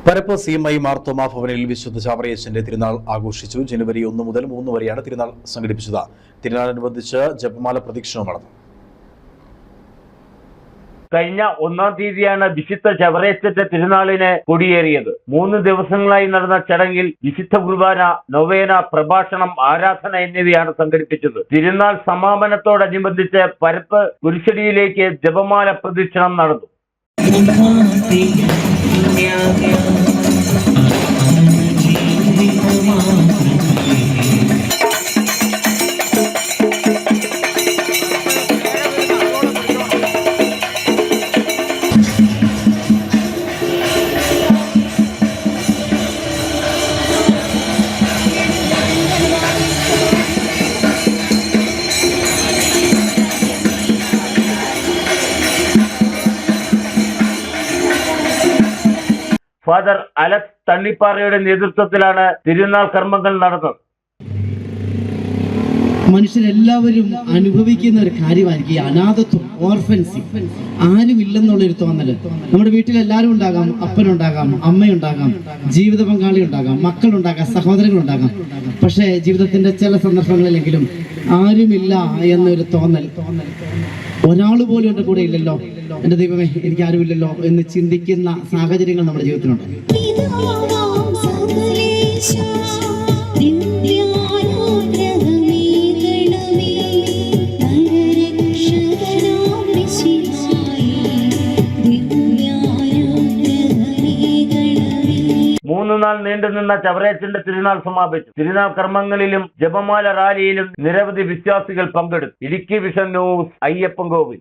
പരപ്പ് CMI Marthoma ഭവനിൽ വിശുദ്ധ ചാവറയച്ചന്റെ തിരുനാൾ ആഘോഷിച്ചു. ജനുവരി 1 മുതൽ 3 വരെയാണ് തിരുനാൾ സംഘടിപ്പിച്ചത്. തിരുനാളിനനുബന്ധിച്ച് ജപമാല പ്രദക്ഷിണവും നടന്നു. കഴിഞ്ഞ 1-ാം തീയതിയാണ് വിശുദ്ധ ചവറയച്ചന്റെ തിരുനാളിന് കൊടിയേറിയത്. 3 ദിവസങ്ങളായി നടന്ന ചടങ്ങിൽ വിശുദ്ധ കുർബാന, നൊവേന, പ്രഭാഷണം, ആരാധന എന്നിവയാണ് സംഘടിപ്പിച്ചത്. തിരുനാൾ സമാപനത്തോടനുബന്ധിച്ച് പരപ്പ് കുരിശടിയിലേക്ക് ജപമാല പ്രദക്ഷിണം നടന്നു. ഫാദർ അലക്സ് തള്ളിപ്പാറയുടെ നേതൃത്വത്തിലാണ് തിരുനാൾ കർമ്മങ്ങൾ നടന്നത്. മനുഷ്യരെല്ലാവരും അനുഭവിക്കുന്ന ഒരു കാര്യമായിരിക്കും ഈ അനാഥത്വം, ഓർഫൻസി. ആരുമില്ലെന്നുള്ളൊരു തോന്നല്. നമ്മുടെ വീട്ടിൽ എല്ലാവരും ഉണ്ടാകാം, അപ്പനുണ്ടാകാം, അമ്മയുണ്ടാകാം, ജീവിത പങ്കാളി ഉണ്ടാകാം, മക്കളുണ്ടാകാം, സഹോദരങ്ങളുണ്ടാകാം. പക്ഷേ ജീവിതത്തിന്റെ ചില സന്ദർഭങ്ങളിലെങ്കിലും ആരുമില്ല എന്നൊരു തോന്നൽ, ഒരാൾ പോലും എൻ്റെ കൂടെ ഇല്ലല്ലോ, എൻ്റെ ദൈവമേ എനിക്ക് ആരുമില്ലല്ലോ എന്ന് ചിന്തിക്കുന്ന സാഹചര്യങ്ങൾ നമ്മുടെ ജീവിതത്തിലുണ്ട്. നാൾ നീണ്ടുനിന്ന ചവറയച്ചന്റെ തിരുനാൾ സമാപിച്ചു. തിരുനാൾ കർമ്മങ്ങളിലും ജപമാല റാലിയിലും നിരവധി വിശ്വാസികൾ പങ്കെടുത്തു. Idukki vision news, Ayyappancoil.